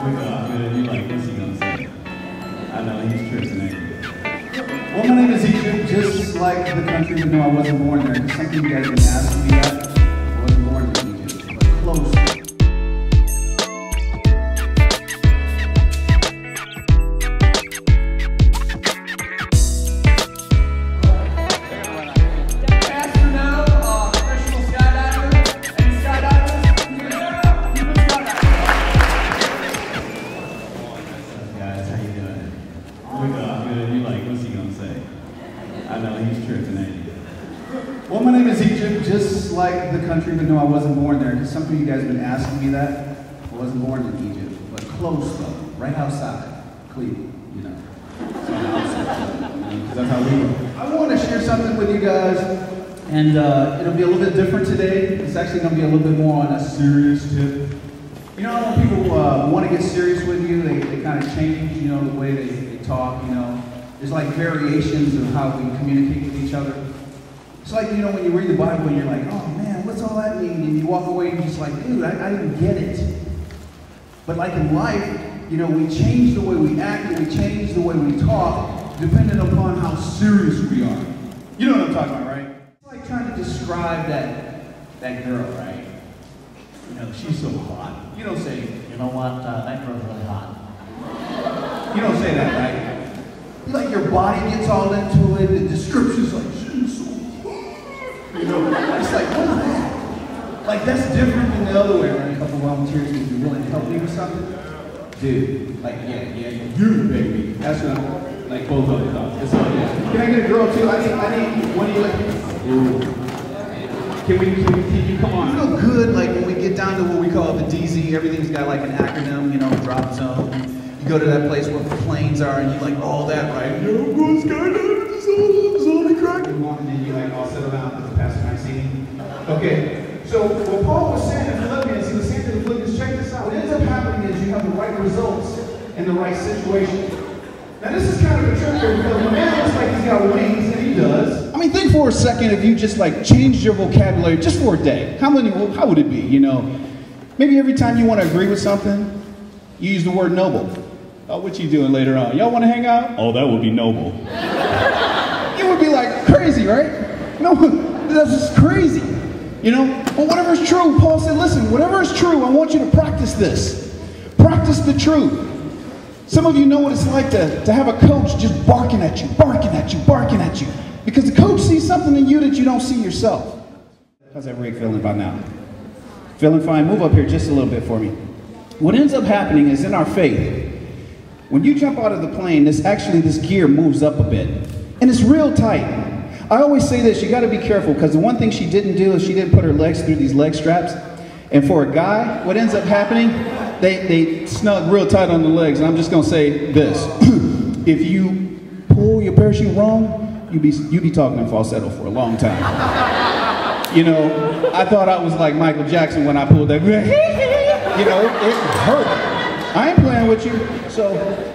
Good. You like, what's he gonna say? I know, he's tripping, ain't he? Well, my name is Egypt, just like the country, even though I wasn't born there. It's something you guys have been asking me that. I wasn't born in Egypt, but close. Well, my name is Egypt, just like the country, even though I wasn't born there. Because some of you guys have been asking me that. I wasn't born in Egypt, but close though, right outside Cleveland, you know. So because that's how we were. I want to share something with you guys, and it'll be a little bit different today. It's actually going to be a little bit more on a serious tip. You know, when people want to get serious with you, they kind of change, you know, the way they talk, you know. There's like variations of how we communicate with each other. It's like, you know, when you read the Bible and you're like, oh man, what's all that mean? And you walk away and you're just like, dude, I didn't get it. But like in life, you know, we change the way we act and we change the way we talk depending upon how serious we are. You know what I'm talking about, right? It's like trying to describe that girl, right? You know, she's so hot. You don't say, you know what, that girl's really hot. You don't say that, right? Like your body gets all into it, the description's like, she's so hot. You know, it's like, what is that? Like, that's different than the other way, right? A couple of volunteers would be willing to help me with something. Dude, like, yeah, you, baby. That's what I'm, like, both of them. It's all good. Can I get a girl, too? I need one of you, like, ooh. Can you come on? You know good, like, when we get down to what we call the DZ, everything's got, like, an acronym, you know, drop zone. You go to that place where the planes are, and you like all that, right? You know, go skydiving, it's all the crack. And then you like all settle down with the Pastor Maxine. Okay, so what Paul was saying in Philippians, he was saying to the Philippians, check this out. What ends up happening is you have the right results in the right situation. Now this is kind of a trick here because the man looks like he's got wings, and he does. I mean, think for a second if you just like changed your vocabulary just for a day. How would it be, you know? Maybe every time you want to agree with something, you use the word noble. Oh, what you doing later on? Y'all want to hang out? Oh, that would be noble. You would be like, crazy, right? No, that's just crazy. You know? Well, whatever is true, Paul said, listen, whatever is true, I want you to practice this. Practice the truth. Some of you know what it's like to have a coach just barking at you. Because the coach sees something in you that you don't see yourself. How's that rig feeling by now? Feeling fine? Move up here just a little bit for me. What ends up happening is in our faith, when you jump out of the plane, this gear moves up a bit. And it's real tight. I always say this, you got to be careful, because the one thing she didn't do is she didn't put her legs through these leg straps. And for a guy, what ends up happening, they snug real tight on the legs. And I'm just going to say this. If you pull your parachute wrong, you be talking in falsetto for a long time. You know, I thought I was like Michael Jackson when I pulled that. You know, it hurt. I ain't playing with you. So,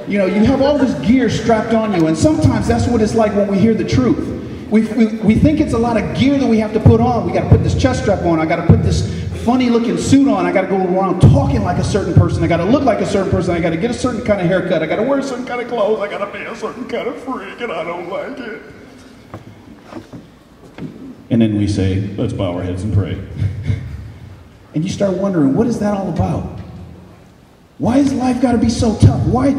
you know, you have all this gear strapped on you, and sometimes that's what it's like when we hear the truth. We think it's a lot of gear that we have to put on. We got to put this chest strap on. I got to put this funny looking suit on. I got to go around talking like a certain person. I got to look like a certain person. I got to get a certain kind of haircut. I got to wear a certain kind of clothes. I got to be a certain kind of freak, and I don't like it. And then we say, let's bow our heads and pray. And you start wondering, what is that all about? Why has life got to be so tough? Why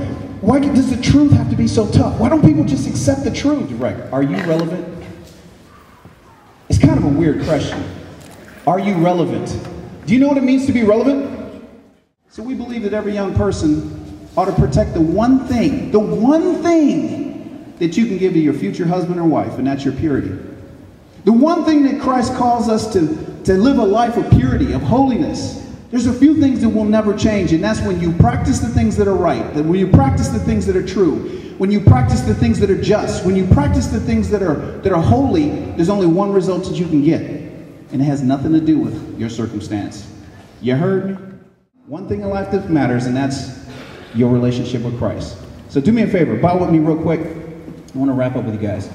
does the truth have to be so tough? Why don't people just accept the truth? Right. Are you relevant? It's kind of a weird question. Are you relevant? Do you know what it means to be relevant? So we believe that every young person ought to protect the one thing that you can give to your future husband or wife, and that's your purity. The one thing that Christ calls us to live a life of purity, of holiness. There's a few things that will never change, and that's when you practice the things that are right, that when you practice the things that are true, when you practice the things that are just, when you practice the things that are holy, there's only one result that you can get, and it has nothing to do with your circumstance. You heard me? One thing in life that matters, and that's your relationship with Christ. So do me a favor, bow with me real quick. I want to wrap up with you guys.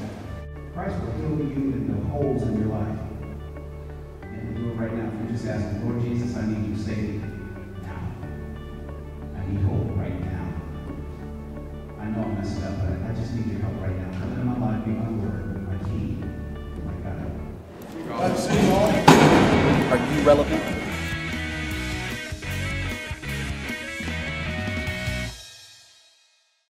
Christ will heal you in the holes in your life. And do it right now. If you just ask him, Lord Jesus, I need you to save me now. I need hope. mess it up, but I just need your help right now. Come into my life, be my Lord, my King, my God. Are you relevant?